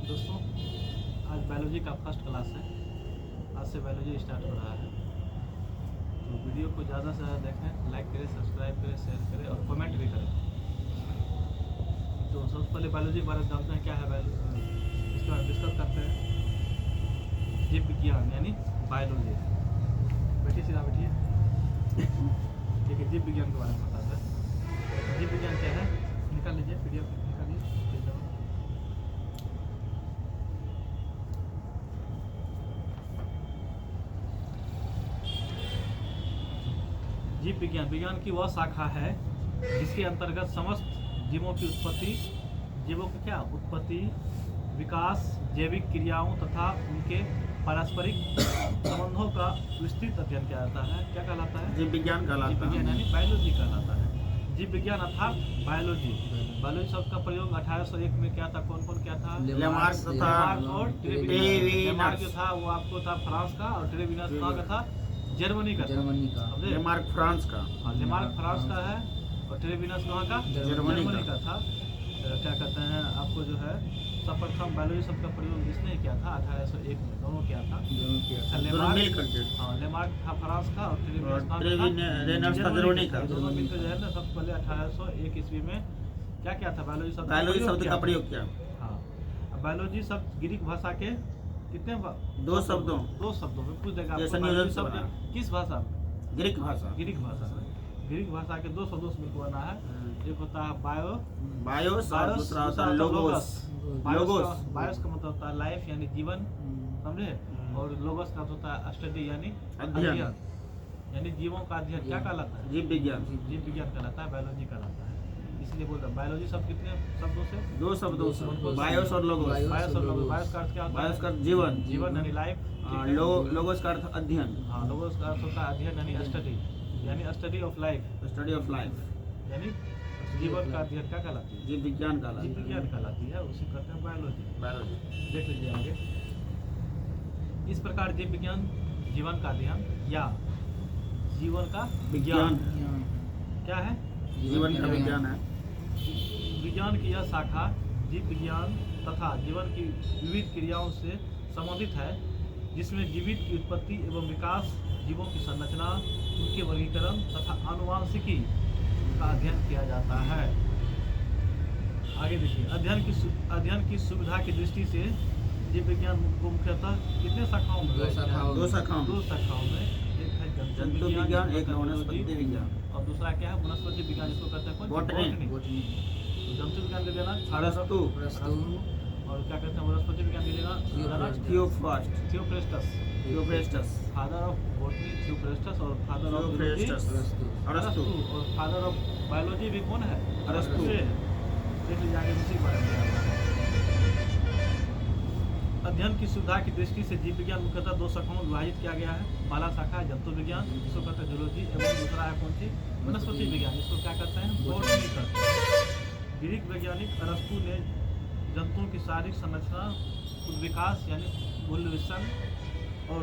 दोस्तों आज बायोलॉजी का फर्स्ट क्लास है। आज से बायोलॉजी स्टार्ट हो रहा है, तो वीडियो को ज़्यादा से ज़्यादा देखें, लाइक करें, सब्सक्राइब करें, शेयर करें और कमेंट भी करें। तो सबसे पहले बायोलॉजी के बारे में जानते हैं क्या है बायोलॉजी, इसके बारे में डिस्कस करते हैं। जीव विज्ञान यानी बायोलॉजी। बैठिए सीधा बैठिए। ठीक है, जीव विज्ञान के बारे में बताते हैं। जीव विज्ञान क्या है, निकाल लीजिए PDF निकालिए। जीव विज्ञान की वह शाखा है जिसके अंतर्गत समस्त जीवों की उत्पत्ति, जीवों की क्या उत्पत्ति, विकास, जैविक क्रियाओं तथा उनके पारस्परिक संबंधों का विस्तृत अध्ययन किया जाता है। क्या कहलाता है? जीव विज्ञान कहलाता है। जीव विज्ञान यानी बायोलॉजी कहलाता है। जीव विज्ञान अर्थात बायोलॉजी। बायोलॉजी शब्द का प्रयोग 1801 में क्या था? कौन कौन क्या था? लेमार्क तथा और ट्रेविनस। लेमार्क जो था वो आपको था फ्रांस का, और ट्रेविनस कहाँ का था? जर्मनी का। लेमार्क फ्रांस का। हाँ, लेमार्क फ्रांस का है और ट्रेविनस कहाँ का? जर्मनी का था। क्या कहते हैं आपको जो है सर्वप्रथम बायोलॉजी शब्द का प्रयोग इसने किया था 1801 में। दोनों किया था लेमार्क था फ्रांस का और ट्रेविनस जर्मनी का। दोनों मिलकर जो है ना सबसे पहले 1801 ईस्वी में क्या किया था? बायोलॉजी शब्द का प्रयोग किया। हाँ, बायोलॉजी शब्द ग्रीक भाषा के कितने दो शब्दों में पूछ देगा आपको। बायोलॉजी शब्द किस भाषा में? ग्रीक भाषा में। ग्रीक भाषा के दो शब्दों से मिलकर बना है। एक होता है बायोस और दूसरा होता है लोगोस। बायोस का मतलब होता है लाइफ यानी जीवन, समझे? और लोगोस का होता है स्टडी यानी अध्ययन, यानी जीवों का अध्ययन। क्या कहलाता है? जीव विज्ञान कहलाता है, बायोलॉजी कहलाता है। इसलिए बोलता है बायोलॉजी शब्द कितने शब्दों से? दो शब्दों से, बायोस और लोगोस। बायोस का अर्थ क्या होता है? बायोस का जीवन यानी लाइफ। लोगोस का अर्थ अध्ययन। हाँ, लोगोस का अर्थ होता है अध्ययन यानी स्टडी ऑफ लाइफ यानी जीवन का अध्ययन। क्या कहलाती है? जीव विज्ञान कहलाती है। उसी कहते हैं बायोलॉजी। देख लीजिए आगे। इस प्रकार जीव विज्ञान जीवन का अध्ययन या जीवन का विज्ञान क्या है? जीवन का विज्ञान है। विज्ञान की यह शाखा जीव विज्ञान तथा जीवन की विविध क्रियाओं से संबंधित है, जिसमें जीवित की उत्पत्ति एवं विकास, जीवों की संरचना, उनके वर्गीकरण तथा आनुवांशिकी का अध्ययन किया जाता है। आगे देखिए, अध्ययन की सुविधा की दृष्टि से जीव विज्ञान को मुख्यतः कितने शाखाओं में? दो शाखाओं में। एक है जंतु विज्ञान, एक वनस्पति विज्ञान, और दूसरा क्या है? वनस्पति विज्ञान। इसको कहते हैं बॉटनी। जंतु विज्ञान के लेना अरस्तु, और क्या कहते हैं वनस्पति विज्ञान के लेना Theophrastus. Father of botany Theophrastus और फादर ऑफ अरस्तु। और फादर ऑफ बायोलॉजी भी कौन है? अरस्तु। देख लीजिए आगे उसी के बारे में। अध्ययन की सुविधा की दृष्टि से जीव विज्ञान मुख्यतः दो शाखाओं में विभाजित किया गया है। पहला शाखा है जंतु विज्ञान, जिसको कहते हैं जूलॉजी, एवं दूसरा है कौन सी? वनस्पति विज्ञान, जिसको क्या कहते हैं? बॉटनी कहते हैं। ग्रीक वैज्ञानिक अरस्तु ने जंतुओं की शारीरिक संरचना, विकास यानी मूल्यविश्लेषण और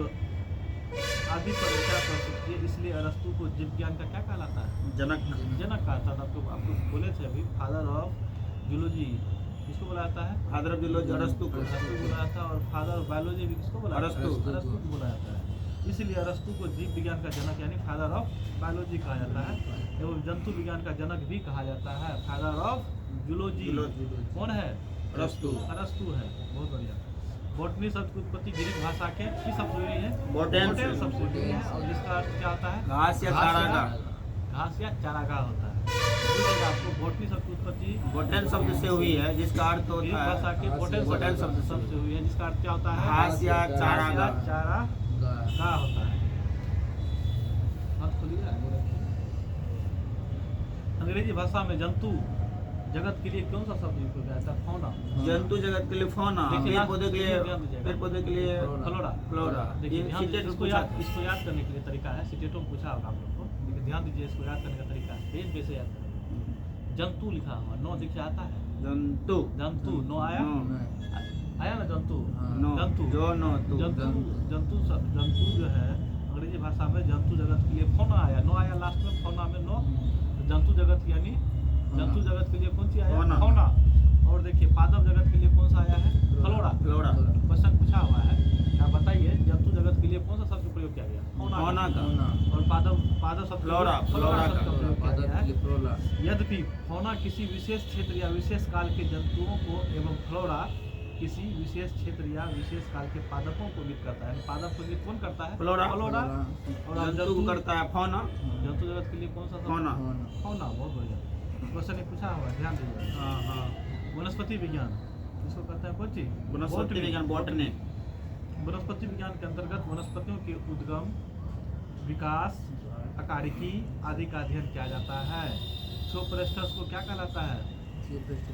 आदि पर विचार प्रस्तुत किए। इसलिए अरस्तु को जीव विज्ञान का क्या कहलाता है? जनक कहता था। आपको बोले थे अभी फादर ऑफ जूलॉजी किसको बोला जाता है? फादर ऑफ जूलॉजी अरस्तु को बोला जाता है। और फादर ऑफ बायोलॉजी भी किसको बोला? अरस्तु को बोला जाता है। इसलिए अरस्तु को जीव विज्ञान का जनक यानी फादर ऑफ बायोलॉजी कहा जाता है, एवं जंतु विज्ञान का जनक भी कहा जाता है, फादर ऑफ जूलॉजी। कौन है? अरस्तु है। बहुत बढ़िया। बॉटनी शब्द की उत्पत्ति ग्रीक भाषा के किस शब्द से हुई है? बॉटेन शब्द से हुई है, और जिसका अर्थ क्या होता है? घास या चारागाह होता है। आपको बॉटनी शब्द की उत्पत्ति बॉटेन शब्द से हुई है, जिसका अर्थ होता है भाषा के बॉटेन शब्द से हुई है, जिसका अर्थ क्या होता है? घास या चारागाह होता है। अंग्रेजी भाषा में जंतु जगत के लिए कौन सा शब्द यूज किया जाता है? फौना। जंतु जगत के लिए फौना, पेड़ पौधे के लिए फ्लोरा। इसको याद करने के लिए तरीका है, सिटेटो में पूछा होगा आप लोग को, लेकिन ध्यान दीजिए, इसको याद करने का तरीका है। पेज पे से याद करेंगे। जंतु लिखा हुआ, नो दिख आता है? जंतु नो आया ना? जंतु जो है अंग्रेजी भाषा में जंतु जगत के लिए फौना आया, नो आया लास्ट में, फौना में नो। जंतु जगत यानी जंतु जगत के लिए कौन सी आया? फौना। और देखिए पादप जगत के लिए कौन सा आया है? फ्लोरा। फ्लोरा फ्लोरा शब्द का प्रयोग किया गया है। फ्लोरा यद्यपि फौना किसी विशेष क्षेत्र या विशेष काल के जंतुओं को एवं फ्लोरा किसी विशेष क्षेत्र या विशेश काल के पादपों को इंगित करता है। पादप को इंगित कौन करता है? फ्लोरा। फ्लोरा। और जंतु को करता है फौना। जंतु जगत के लिए कौन सा शब्द? फौना। फौना। बहुत बढ़िया क्वेश्चन पूछा हुआ है, ध्यान दीजिए। हाँ हाँ। वनस्पति विज्ञान इसको कहते हैं कौन चीज? वनस्पति विज्ञान बॉटनी। वनस्पति विज्ञान के अंतर्गत वनस्पतियों के उद्गम, विकास, अकारिकी आदि का अध्ययन किया जाता है। थियोप्रेस्टस को क्या कहलाता है?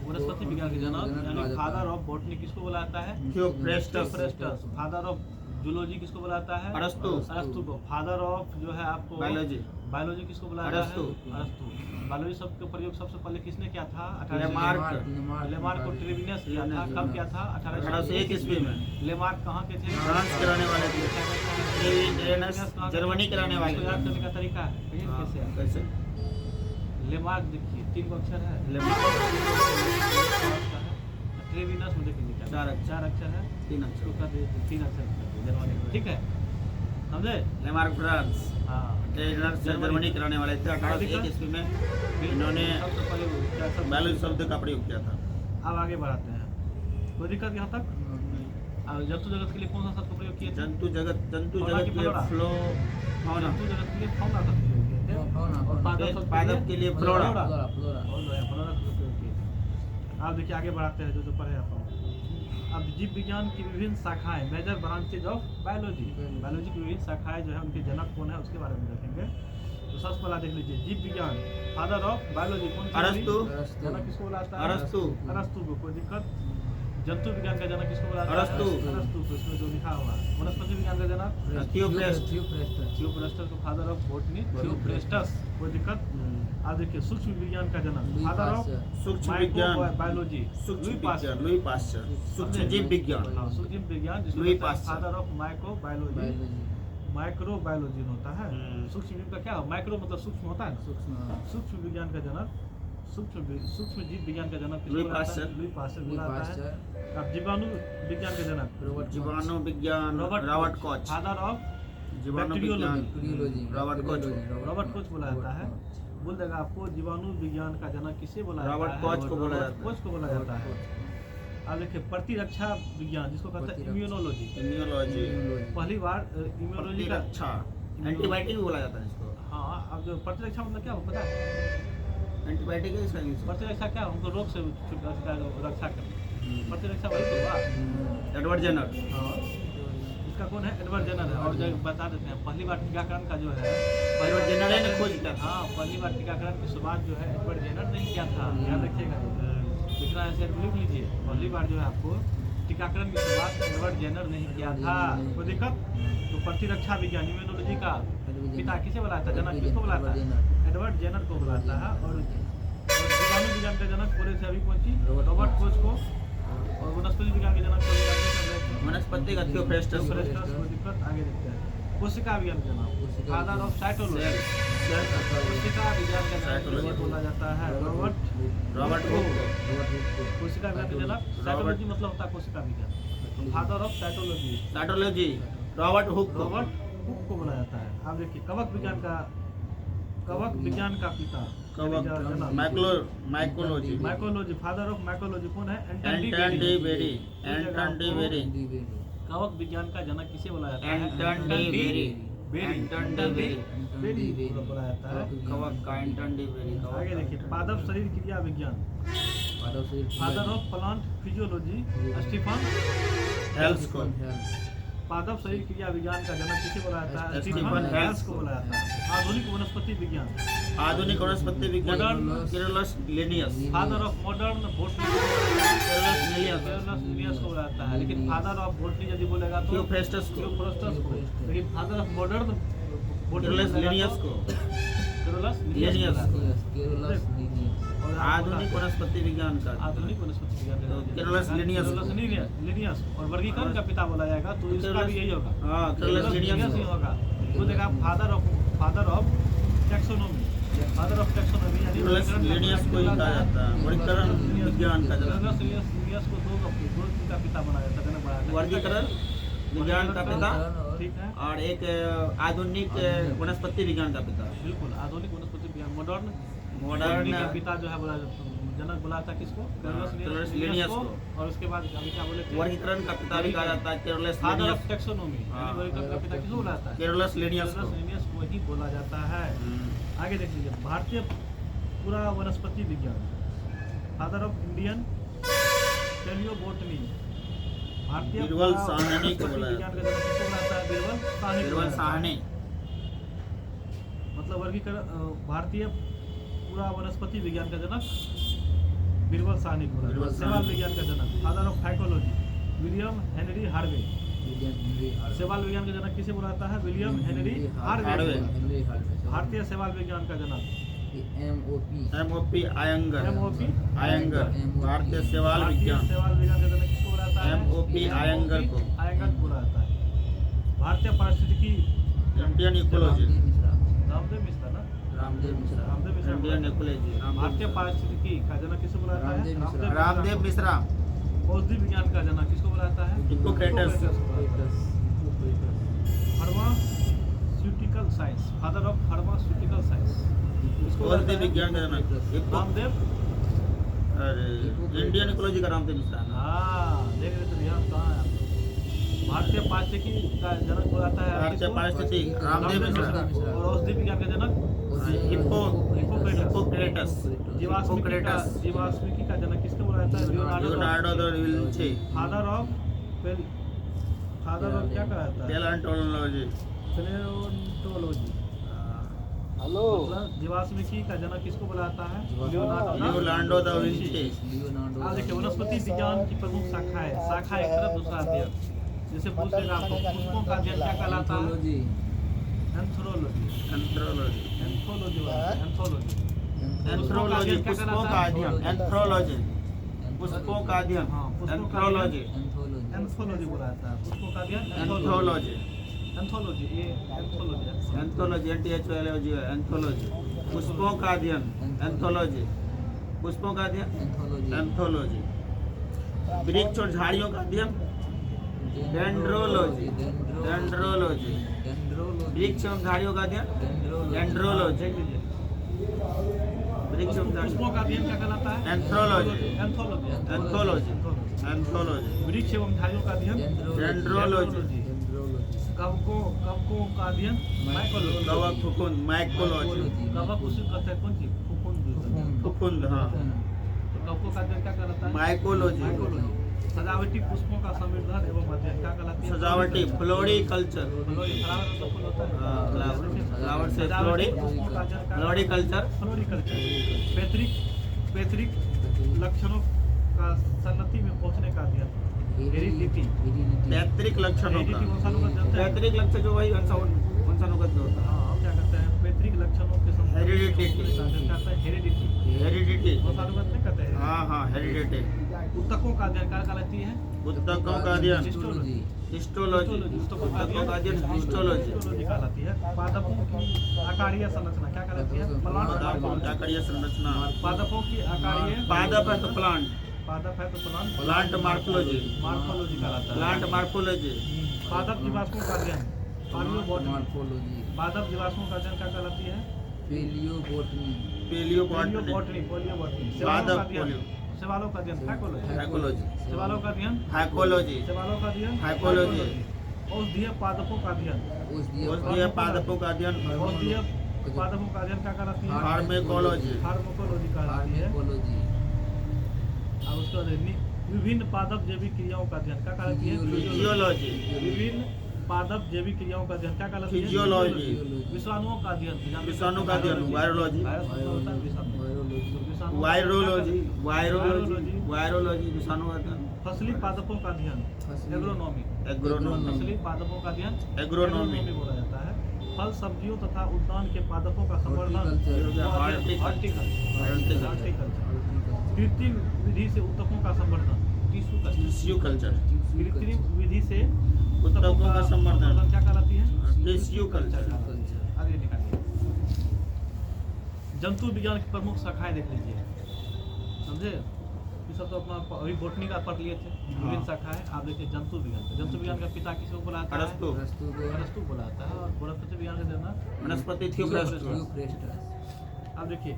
वनस्पति विज्ञान के जनक यानी फादर ऑफ बॉटनी किसको बुलाया जाता है? थियोप्रेस्टस। फादर ऑफ जूलॉजी किसको बुलाता है? अरस्तु। अरस्तु को। फादर ऑफ जो है आपको बायोलॉजी। बायोलॉजी किसको बुलाया जाता है? अरस्तु। बायोलॉजी शब्द का प्रयोग सबसे पहले किसने किया था? लेमार्क को ट्रेविनस किया था। कब किया था? 1801 ईस्वी में। लेमार्क कहाँ के थे? फ्रांस के रहने वाले थे। जर्मनी के रहने वाले इसको याद करने का तरीका है कैसे है? कैसे? लेमार्क देखिए 3 अक्षर है। ट्रेविनस में देखिए क्या 4 अक्षर है। 3 अक्षर। उसका 3 अक्षर जर्मनी में, ठीक है, समझे? Lamarck France. हाँ, जर्मनी के रहने वाले थे। 1801 ईस्वी में इन्होंने सबसे पहले क्या शब्द? बायोलॉजी शब्द का प्रयोग किया था। अब आगे बढ़ाते हैं। कोई दिक्कत यहाँ तक? अब जंतु जगत के लिए कौन सा शब्द का प्रयोग किए थे? जंतु जगत फौना की के फ्लोरा। Flow fauna. जंतु जगत के लिए फौना का प्रयोग किए थे। और पादप के लिए फ्लोरा। और फ्लोरा का प्रयोग किए थे। अब देखिए आगे बढ़ाते हैं जो पढ़े आप। अब जीव विज्ञान की विभिन्न शाखाएं, major branches of biology. Biology की विभिन्न शाखाएं जो है उनके जनक कौन है उसके बारे में देखेंगे। तो सबसे पहला देख लीजिए जीव विज्ञान, फादर ऑफ बायोलॉजी कौन? अरस्तु। जनक किसको बुलाता है? अरस्तु। अरस्तु को। कोई दिक्कत? जंतु विज्ञान का जनक किसको बुलाता है? अरस्तु। अरस्तु को, इसमें जो लिखा हुआ है। वनस्पति विज्ञान का जनक थियोप्रेस्टस को फादर ऑफ बॉटनी थियोप्रेस्टस। कोई दिक्कत? अब देखिए सूक्ष्म विज्ञान का जनक फादर ऑफ सूक्ष्म विज्ञान बायोलॉजी सूक्ष्म विज्ञान लुई पास्चर। सूक्ष्म जीव विज्ञान सूक्ष्म विज्ञान Louis Pasteur. Father of micro biology. Micro biology होता है। सूक्ष्म जीव का क्या? माइक्रो मतलब सूक्ष्म होता है। सूक्ष्म विज्ञान का जनक सूक्ष्म जीव विज्ञान का जनक लुई पास्चर। लुई पास्चर बुलाता है। अब जीवाणु विज्ञान का जनक जीवाणु विज्ञान रॉबर्ट कॉच। फादर ऑफ जीवाणु विज्ञान रॉबर्ट कॉच। रॉबर्ट कोच बोला जाता है। बोल देगा आपको जीवाणु विज्ञान का जनक किसे बोला जाता है? रॉबर्ट कॉच को बोला जाता है। कोच को बोला जाता है। अब देखिए प्रतिरक्षा विज्ञान जिसको कहते हैं इम्यूनोलॉजी। इम्यूनोलॉजी पहली बार इम्यूनोलॉजी का अच्छा एंटीबायोटिक भी बोला जाता है इसको। हाँ, अब जो प्रतिरक्षा मतलब क्या हो पता है? एंटीबायोटिक है इसका यूज। प्रतिरक्षा क्या? हमको रोग से रक्षा करना। प्रतिरक्षा वही तो हुआ। Edward Jenner. हाँ, इसका कौन है? एडवर्ड जेनर है। और जो बता देते हैं पहली बार टीकाकरण का जो है एडवर्ड जेनर ने खोज किया था। हाँ, पहली बार टीकाकरण की शुरुआत जो है एडवर्ड जेनर ने किया था। याद रखिएगा, लिखना है सर, लिख लीजिए। पहली बार जो है आपको टीकाकरण की शुरुआत एडवर्ड जेनर ने ही किया था। कोई दिक्कत? तो प्रतिरक्षा विज्ञान इम्यूनोलॉजी का पिता किसे बुलाता है? जनक किसको बुलाता है? एडवर्ड जेनर को बुलाता है। और जीवाणु विज्ञान का जनक बोले थे अभी पहुंची रॉबर्ट कोच को। और वनस्पति विज्ञान के जनक को वनस्पति का थियोप्रेस्टस। कोई दिक्कत? आगे देखते हैं। कोशिका विज्ञान का जनक फादर ऑफ साइटोलॉजी। कोशिका विज्ञान का जनक बोला जाता है रॉबर्ट हुक। कोशिका विज्ञान के जनक साइटोलॉजी मतलब होता है कोशिका विज्ञान। Father of cytology cytology Robert Hooke को बोला जाता है। अब देखिए कवक विज्ञान का पिता mycology mycology father of mycology कौन है? एंटन डी बेरी। कवक विज्ञान का जनक किसे बोला जाता है? एंटन डी बेरी बोला जाता है। कवक का एंटन डी बेरी। आगे देखिए पादप शरीर क्रिया विज्ञान father of plant physiology Stephen Hales. पादप शरीर क्रिया विज्ञान का जनक किसे बोला जाता है? स्टीफन हेल्स को बोला जाता है। आधुनिक वनस्पति विज्ञान Carolus Linnaeus. Father of modern botany Linnaeus को बोला जाता है। लेकिन फादर ऑफ बॉटनी यदि बोलेगा तो थियोप्रेस्टस को। लेकिन फादर ऑफ मॉडर्न केरलस लिनियस को लिनियस। आधुनिक वनस्पति विज्ञान का केरलस लिनियस। और वर्गीकरण का पिता बोला जाएगा तो इसका भी यही होगा। हाँ, केरलस लिनियस ही होगा। तो देखा फादर ऑफ टैक्सोनॉमी यानी केरलस लिनियस को ही कहा जाता है वर्गीकरण विज्ञान का। लिनियस को दो का पिता बनाया जाता है। वर्गीकरण विज्ञान का पिता ठीक है, और एक आधुनिक वनस्पति विज्ञान का पिता। बिल्कुल आधुनिक वनस्पति विज्ञान मॉडर्न मॉडर्न का पिता जो है बोला, जनक बोला था किसको? कैरोलस लिनियस को। और उसके बाद अभी क्या बोले थे? वर्गीकरण का पिता भी कहा जाता है Carolus father Linnaeus. Of taxonomy, हाँ। वर्गीकरण का पिता किसको बोला जाता है? कैरोलस लिनियस को। कैरोलस लिनियस को ही बोला जाता है। आगे देख लीजिए, भारतीय पूरा वनस्पति विज्ञान, फादर ऑफ इंडियन पैलियोबोटनी, भारतीय बीरबल पूरा साहनी को वनस्पति बोला विज्ञान का जनक किसको बोला जाता है? बीरबल साहनी को बीरबल बोला जाता है। साहनी। मतलब वर्गीकरण भारतीय पूरा वनस्पति विज्ञान का जनक बीरबल साहनी को बोला बीरबल जाता है। शैवाल साहनी। विज्ञान का जनक, father of phycology, William Henry Harvey. शैवाल विज्ञान का जनक किसे बोला जाता है? William Henry Harvey. हार्वे। भारतीय शैवाल विज्ञान का जनक एमओपी आयंगर। एमओपी आयंगर। भारतीय शैवाल विज्ञान। शैवाल विज्ञान का जनक किसको बोला जाता है? एमओपी आयंगर को। आयंगर को बोला जाता है। भारतीय पारिस्थितिकी, इंडियन इकोलॉजी। रामदेव मिश्रा ना? रामदेव मिश्रा। Ramdev Mishra Indian ecology. भारतीय पारिस्थितिकी का जनक किसको बोला जाता है? रामदेव मिश्रा। औषधि विज्ञान का जनक किसको बोला जाता है? Hippocrates. Pharmaceutical science, father of pharmaceutical science, औषधि विज्ञान का जनक रामदेव। अरे इंडियन इकोलॉजी का रामदेव मिश्रा। हाँ, देख रहे थे यहाँ कहाँ है आप लोग? भारतीय पारिस्थितिकी का जनक बोला जाता है भारतीय किसको? पारिस्थितिकी रामदेव मिश्रा। और औषधि विज्ञान का जनक हिप्पोक्रेटस। जीवाश्मिकी का जनक किसको बोला जाता है? Leonardo da Vinci. Father of क्या कहलाता है? पैलियोंटोलॉजी। पैलियोंटोलॉजी। हेलो। मतलब जीवाश्मिकी का जनक किसको बोला जाता है? Leonardo da Vinci. आप देखिए, वनस्पति विज्ञान की प्रमुख शाखा है, शाखा एक तरफ दूसरा अध्ययन। जैसे पूछ लेगा आपको, पुष्पों का अध्ययन क्या कहलाता है? एंथ्रोलॉजी। एंथ्रोलॉजी। एंथोलॉजी वाला, एंथोलॉजी। एंथ्रोलॉजी पुष्पों का अध्ययन। एंथ्रोलॉजी पुष्पों का अध्ययन। हाँ, पुष्पों का एंथ्रोलॉजी। एंथोलॉजी बोला जाता है, पुष्पों का अध्ययन एंथ्रोलॉजी। एंथोलॉजी, ये एंथोलॉजी है। Anthology एंटीएचओएलओजी anthology. पुष्पों का अध्ययन। एंथोलॉजी पुष्पों का अध्ययन। एंथोलॉजी। वृक्ष और झाड़ियों का अध्ययन। डेंड्रोलॉजी। डेंड्रोलॉजी। वृक्ष और झाड़ियों का अध्ययन। डेंड्रोलॉजी। देख लीजिए, वृक्ष और झाड़ियों। पुष्पों का अध्ययन क्या कहलाता है? एंथ्रोलॉजी। एंथोलॉजी। एंथोलॉजी। एंथोलॉजी। वृक्ष एवं झाड़ियों का अध्ययन डेंड्रोलॉजी। कवकों का अध्ययन माइकोलॉजी। कवक फुकुंद। माइकोलॉजी। कवक उसे कहते हैं कौन सी? फुफुंद। फुकुंद। हाँ। तो कवकों का अध्ययन क्या कहलाता है? माइकोलॉजी। माइकोलॉजी। सजावटी पुष्पों का संवर्धन एवं अध्ययन क्या कहलाती है? सजावटी फ्लोरिकल्चर। फ्लावर का फूल होता है। हाँ, फ्लावर से सजावटी पुष्पों का अध्ययन क्या? फ्लोरिकल्चर। फ्लोरिकल्चर। पैतृक लक्षणों का सन्नति में पहुंचने का अध्ययन। हेरिडिटी। पैतृक लक्षणों हेरिडिटी का। वंशानुगत जानते हैं? पैतृक लक्षण जो वही वंशानुगत जो होता है। हाँ, हम क्या कहते हैं? पैतृक लक्षणों के संबंध में हेरिडिटी। का अध्ययन कहते हैं हेरिडिटी। हेरिडिटी। वंशानुगत नहीं कहते हैं। हाँ हाँ हेरिडिटी। उत्तकों का अध्ययन क्या कहलाती है? उत्तकों का अध्ययन। हिस्टोलॉजी। हिस्टोलॉजी। उत्तकों का उत्तकों का अध्ययन हिस्टोलॉजी। हिस्टोलॉजी कहलाती है। पादपों की आकारीय संरचना क्या कहलाती है? पादपों की आकारीय संरचना। पादपों की आकारीय पादप है तो प्लांट। पादप है तो प्लांट। Plant morphology. मार्फोलॉजी कहलाता है। Plant morphology. पादप जीवाश्मों का अध्ययन पैलियोबोटनी। पादप जीवाश्मों का अध्ययन क्या कहलाती है? पेलियोबोटनी। पैलियोबोटनी। पादप शैवालों का अध्ययन फाइकोलॉजी। हाइकोलॉजी। शैवालों का अध्ययन हाइकोलॉजी। शैवालों का अध्ययन हाइकोलॉजी। औषधीय पादपों का अध्ययन। औषधीय पादपों का अध्ययन। औषधीय पादपों का अध्ययन क्या कहलाती है? फार्मेकोलॉजी। फार्माकोलॉजी कहलाती है। अब उसके बाद विभिन्न पादप जैविक क्रियाओं का अध्ययन क्या कहलाती है? फिजियोलॉजी। विभिन्न पादप जैविक क्रियाओं का अध्ययन क्या कहलाती है? फिजियोलॉजी। विषाणुओं का अध्ययन। विषाणु का अध्ययन। वायरोलॉजी। विषाणु। वायरोलॉजी। वायरोलॉजी। वायरोलॉजी। विषाणु का अध्ययन। फसली पादपों का अध्ययन। एग्रोनॉमी। एग्रोनॉमी। फसली पादपों का अध्ययन एग्रोनॉमी। बोला जाता है। फल सब्जियों तथा उद्यान के पादपों का संवर्धन। हॉर्टिकल्चर। कृत्रिम विधि से उत्तकों का संवर्धन। Tissue culture. कृत्रिम विधि से उत्तकों का संवर्धन क्या कहलाती है? Tissue culture. आगे निकालिए। जंतु विज्ञान की प्रमुख शाखाएं देख लीजिए, समझे? ये सब तो अपना अभी बोटनी का पढ़ लिए थे, विभिन्न शाखा है। आप देखिए जंतु विज्ञान, जंतु विज्ञान का पिता किसी को बुलाता है? अरस्तु। अरस्तु बुलाता है। और वनस्पति विज्ञान का देना वनस्पति थियोफ्रास्टस। आप देखिए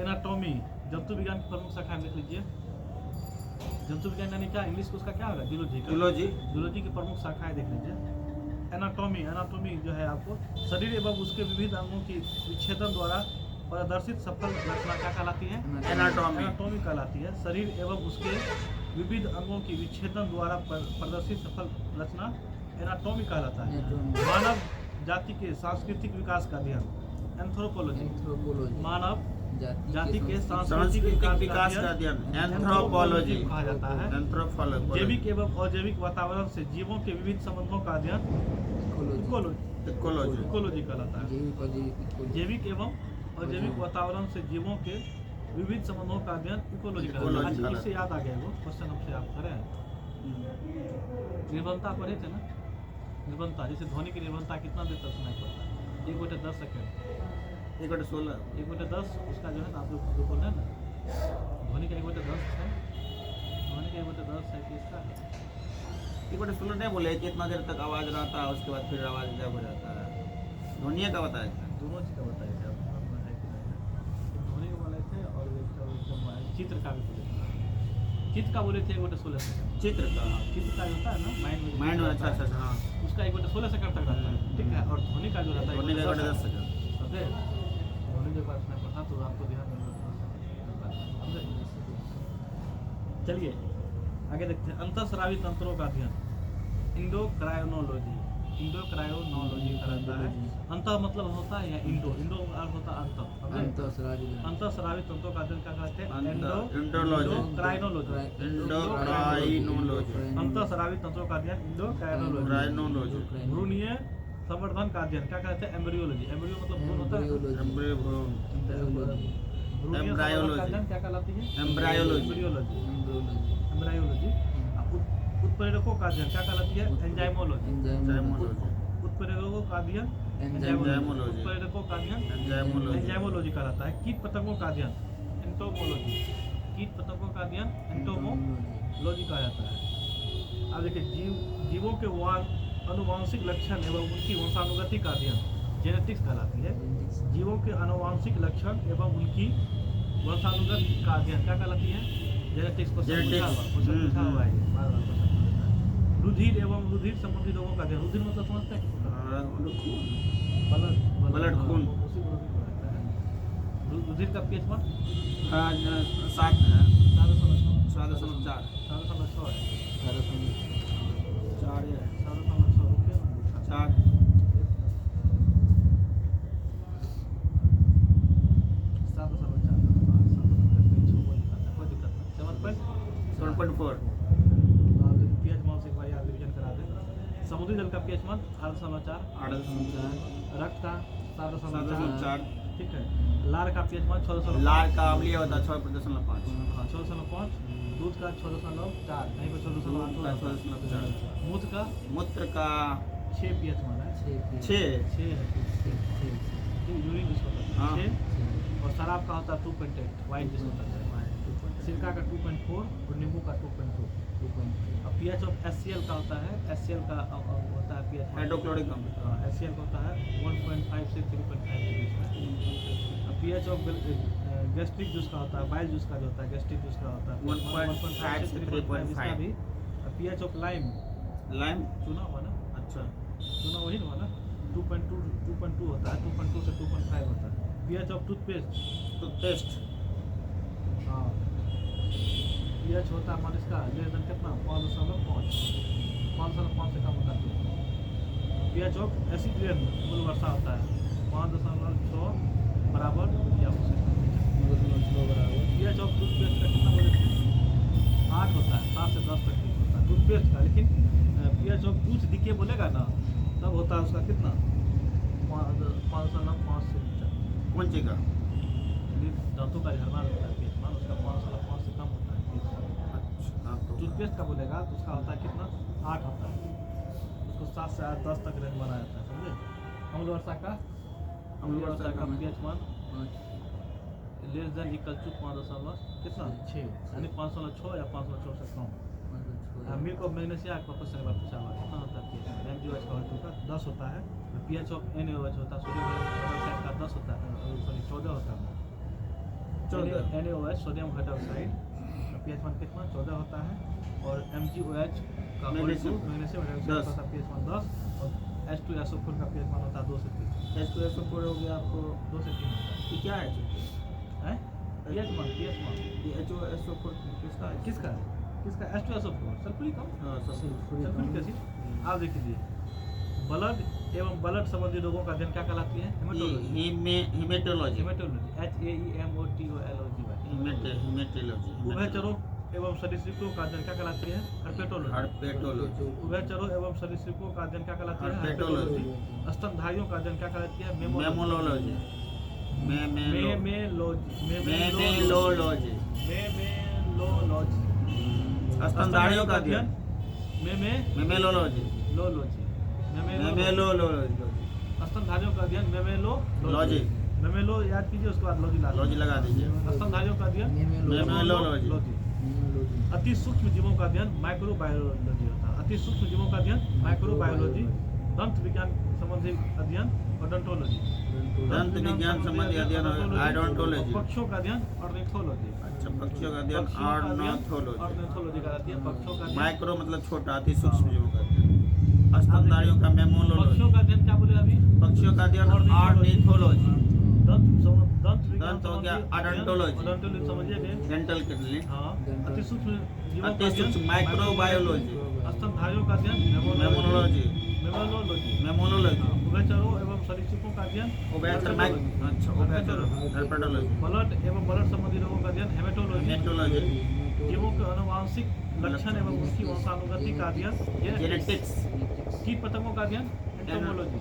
एनाटॉमी, जंतु विज्ञान की प्रमुख शाखा लिख लीजिए। जंतु विज्ञान यानी क्या, इंग्लिश को उसका क्या होगा, जूलॉजी का। जूलॉजी। जूलॉजी की प्रमुख शाखाएं देख लीजिए। एनाटॉमी, एनाटॉमी जो है आपको शरीर एवं उसके विविध अंगों की विच्छेदन द्वारा प्रदर्शित सफल रचना क्या कहलाती है? एनाटॉमी। एनाटॉमी कहलाती है। शरीर एवं उसके विविध अंगों की विच्छेदन द्वारा प्रदर्शित सफल रचना एनाटॉमी कहलाता है। मानव जाति के सांस्कृतिक विकास का अध्ययन एंथ्रोपोलॉजी। मानव जाति के सांस्कृतिक विकास का अध्ययन एंथ्रोपोलॉजी कहा जाता है। एंथ्रोपोलॉजी। जैविक एवं अजैविक वातावरण से जीवों के विविध संबंधों का अध्ययन इकोलॉजी। इकोलॉजी कहलाता है। जैविक एवं अजैविक वातावरण से जीवों के विविध संबंधों का अध्ययन इकोलॉजी कहलाता है। अच्छा, इससे याद आ गया वो क्वेश्चन हमसे आप करें। निर्भरता पढ़े थे ना, निर्भरता, जैसे ध्वनि की निर्भरता कितना देर तक सुनाई पड़ता है? 1/10 सेकंड, 1/16, 1/10 उसका जो है ना, आप लोग जो बोल रहे हैं ना, ध्वनि का 1/10 है, ध्वनि का 1/10 है कि इसका 1/16 नहीं बोले कि इतना देर तक आवाज रहता है, उसके बाद फिर आवाज गायब हो जाता है। ध्वनि का बताया था। दोनों चीज़ का बताया था। ध्वनि का बोले थे और चित्र का भी बोले थे। चित्र का बोले थे 1/16 सेकंड। चित्र का, चित्र का जो होता है ना, माइंड में। अच्छा, हाँ। उसका 1/16 सेकंड तक रहता है, ठीक है। और ध्वनि का जो रहता है ध्वनि का 1/10 सेकंड। समझे? ध्वनि के पास में पढ़ा तो आपको ध्यान में समझे? चलिए आगे देखते हैं। अंतःस्रावी तंत्रों का अध्ययन इंडोक्राइनोलॉजी। इंडोक्राइनोलॉजी कहलाता है। अंतः मतलब होता है या इंडो, इंडो अर्थ होता है अंतः। अंतःस्रावी तंत्रों का अध्ययन क्या कहते हैं? इंडोक्राइनोलॉजी। अंतःस्रावी तंत्रों का अध्ययन इंडोक्राइनोलॉजी। भ्रूणीय संवर्धन का अध्ययन क्या कहते हैं? एम्ब्रियोलॉजी। एम्ब्रियो मतलब भ्रूण होता है। एम्ब्रायोलॉजी क्या कहलाती है? एम्ब्रायोलॉजी। एम्ब्रायोलॉजी। उत्प्रेरकों का अध्ययन क्या कहलाती है? एंजाइमोलॉजी। उत्प्रेरकों का अध्ययन एंजाइमोलॉजी। उत्प्रेरकों का अध्ययन एंजाइमोलॉजी। एंजाइमोलॉजी कहलाता है। कीट पतंगों का अध्ययन एंटोमोलॉजी। कीट पतंगों का अध्ययन एंटोमोलॉजी कहा जाता है। अब देखिए जीवों के अनुवांशिक लक्षण एवं उनकी वंशानुगति का अध्ययन जेनेटिक्स कहलाती है। जीवों के अनुवांशिक लक्षण एवं उनकी वंशानुगति का अध्ययन क्या कहलाती है? जेनेटिक्स। पूछा हुआ है। रुधिर एवं रुधिर संबंधी रोगों का अध्ययन। रुधिर मतलब समझते हैं? ब्लड खून। उसी को रुधिर कहते हैं। रुधिर का pH मान 7 है। 7.4 है। 4 है। 7.6 रुपये 4 7.4। pH मान से एक बार याद रिवीजन करा दें। समुद्री जल का pH मान 8.4। रक्त का 7.4। ठीक है। लार का pH मान 6.5। लार का अम्लीय होता है 6.5। 6.5। दूध का 6.4। नहीं को 6.8। मूत्र का 6 pH मान है। 6 है। यूरिन जिसको कहते हैं 6। और शराब का होता है 2.8। वाइन जिसको कहते हैं। सिरका का 2.4 और नींबू का 2.2। अब pH ऑफ HCl का होता है, HCl का होता है pH हाइड्रोक्लोरिक अम्ल। HCl का होता है 1.5 से 3.5 के बीच में। अब pH ऑफ गैस्ट्रिक जूस का होता है, बाइल जूस का जो होता है, गैस्ट्रिक जूस का होता है 1.5 से 3.5। इसका भी। अब pH ऑफ लाइम चूना हुआ ना, अच्छा, चूना वही हुआ ना, 2.2 होता है, 2.2 से 2.5 होता है। pH ऑफ टूथपेस्ट हाँ, pH होता है मान इसका लेस देन कितना 5.5 से कम होता है। pH ऑफ एसिड रेन मूल वर्षा होता है 5.6 बराबर या उससे pH ऑफ टूथपेस्ट का कितना बोले थे? 8 होता है, 7 से 10 तक होता है टूथपेस्ट का। लेकिन pH ऑफ टूथ डिके बोलेगा ना, तब होता है उसका कितना 5 से 9। कौन सी का? दांतों का झरना होता है pH मान उसका 5 से कम होता है। टूथपेस्ट का बोलेगा तो उसका होता है कितना 8 होता है, उसको 7 से 10 तक रेंज बनाया जाता है। समझे? अम्ल वर्षा का pH मान लेस देन इक्वल टू 5 कितना 6 यानी 506 या 506 से कम। मिल्क ऑफ मैग्नीशिया आपका क्वेश्चन बार पूछा हुआ कितना होता है MgOH का वैल्यू का 10 होता है। pH ऑफ NaOH होता है सोडियम हाइड्रोक्साइड का 10 होता है, सॉरी 14 होता है। 14 NaOH सोडियम हाइड्रोक्साइड pH 1 कितना 14 होता है और MgOH का मैग्नीशियम हाइड्रोक्साइड का pH 1 10 और H2SO4 का pH 1 होता है 2 से 3। H2SO4 हो गया आपको 2 से 3 होता ये क्या है है pH 1 ये HOSO4 किसका है? किसका है H2SO4 सल्फ्यूरिक हाँ सल्फ्यूरिक एसिड। आप देख लीजिए ब्लड एवं ब्लड संबंधी रोगों का अध्ययन क्या कहलाती है हेमेटोलॉजी। हेमेटोलॉजी हेमेटोलॉजी हेमेटोलॉजी उभयचरों एवं सरीसृपों का अध्ययन क्या कहलाती है हर्पेटोलॉजी उभयचरों एवं सरीसृपों का अध्ययन क्या कहलाती है हर्पेटोलॉजी स्तनधारियों का अध्ययन क्या कहलाती है मेमोलॉजी मेमेलोलॉजी स्तनधारियों का अध्ययन मेमेलोलॉजी स्तनधारियों का अध्ययन लॉजी मेमेलो याद कीजिए उसके बाद लॉजी लगा दीजिए स्तनधारियों का अध्ययन मेमेलोलॉजी अति सूक्ष्म जीवों का अध्ययन माइक्रोबायोलॉजी होता है। अति सूक्ष्म जीवों का अध्ययन माइक्रोबायोलॉजी। दंत विज्ञान संबंधी अध्ययन ओडोंटोलॉजी। दंत विज्ञान संबंधी अध्ययन ओडोंटोलॉजी। पक्षियों का अध्ययन ऑर्निथोलॉजी। अच्छा पक्षियों का अध्ययन ऑर्निथोलॉजी कराती है पक्षियों का अध्ययन। माइक्रो मतलब छोटा अति सूक्ष्म जीवों का अध्ययन। स्तनधारियों का मेमोलॉजी। पक्षियों का अध्ययन क्या बोले अभी पक्षियों का अध्ययन ऑर्निथोलॉजी। दंत हो गया ओडोंटोलॉजी समझिए गए डेंटल के लिए। हाँ अति सूक्ष्म जीवों का अति अध्ययन सूक्ष्म माइक्रोबायोलॉजी। स्तनधारियों का अध्ययन मेमोलॉजी मेमोलॉजी उभयचरों एवं सरीसृपों का अध्ययन उभयचर अच्छा उभयचर हर्पेटोलॉजी। ब्लड एवं ब्लड संबंधी रोगों का अध्ययन हेमेटोलॉजी। हेमेटोलॉजी जीवों के आनुवांशिक लक्षण एवं उसकी वंशानुगति का अध्ययन जेनेटिक्स। कीट पतंगों का अध्ययन एंटोमोलॉजी।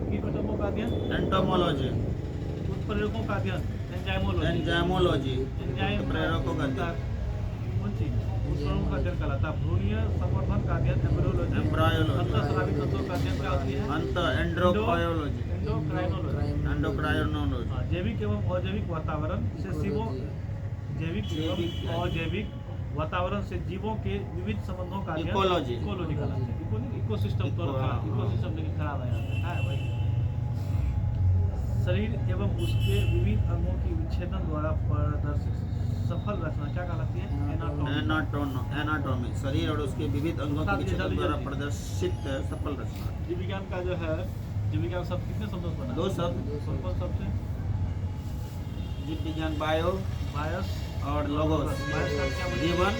कीट पतंगों का अध्ययन एंटोमोलॉजी। उत्प्रेरकों का अध्ययन एंजाइमोलॉजी उत्प्रेरकों का अध्ययन कौन चीज उत्प्रेरकों का अध्ययन कहलाता है। भ्रूणीय संवर्धन का अध्ययन एम्ब्रियोलॉजी। अंतःस्रावी तत्वों का अध्ययन क्या होती है एंडोक्राइनोलॉजी। जैविक एवं अजैविक वातावरण से जीवों जैविक एवं अजैविक वातावरण से जीवों के विविध संबंधों का अध्ययन इकोलॉजी कहलाता है। इकोसिस्टम तो इकोसिस्टम लेकिन खराब है भाई। शरीर एवं उसके विविध अंगों की विच्छेदन द्वारा प्रदर्शित सफल रचना क्या कहलाती है एनाटॉमी। शरीर और उसके विविध अंगों के विच्छेदन द्वारा प्रदर्शित सफल रचना। जीव विज्ञान का जो है जीव विज्ञान शब्द कितने शब्दों से बना? 2 शब्द। कौन शब्द से? जीव विज्ञान बायो बायस और लोगोस। बायस का क्या बोले? जीवन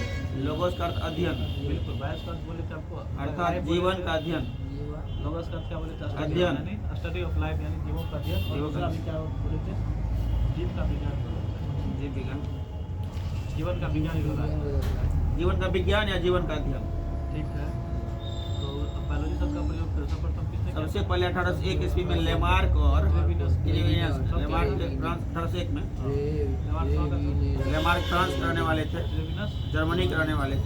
लोगोस का अर्थ अध्ययन बिल्कुल बायस का बोले थे आपको अर्थात जीवन का अध्ययन। लोगस का क्या बोले थे? अध्ययन यानी स्टडी ऑफ लाइफ यानी जीवों का अध्ययन। और दूसरा अभी क्या बोले थे? जीव का विज्ञान। जीव विज्ञान जीवन का विज्ञान ही होगा। जीवन का विज्ञान या जीवन का अध्ययन। ठीक है तो बायोलॉजी शब्द का प्रयोग सर्वप्रथम किसने किया? सबसे पहले 1801 ईस्वी में लेमार्क और लेमार्क 1801 में लेमार्क फ्रांस के रहने वाले थे, जर्मनी के रहने वाले थे।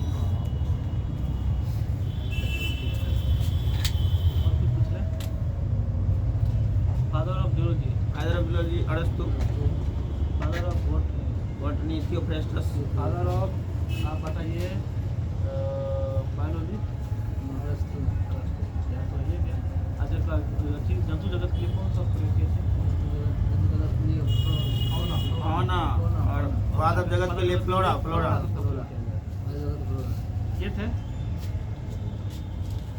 फादर ऑफ जियोलॉजी अरस्तु। Father of botany Theophrastus. Father of आप बताइए बायोलॉजी अच्छा जंतु जगत के लिए कौन सा प्रयोग किए थे? फाउना और पादप जगत के लिए फ्लोरा ये थे।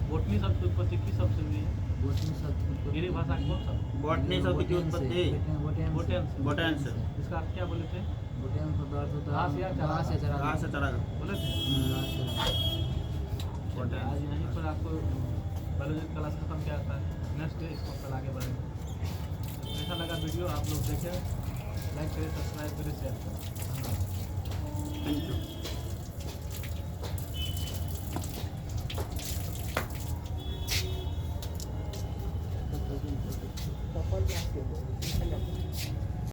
बोटनी शब्द की उत्पत्ति किस शब्द से हुई है? हिंदी भाषा कौन सा? बॉटनी शब्द की उत्पत्ति बोटेंस। इसका अर्थ क्या बोले थे? घास से चरा बोले थे। आज यहीं पर आपको बायोलॉजी क्लास खत्म क्या आता है। नेक्स्ट डे इसको कल आगे बढ़ेंगे। कैसा लगा वीडियो आप लोग देखें, लाइक करें, सब्सक्राइब करें, शेयर करें। Thank you.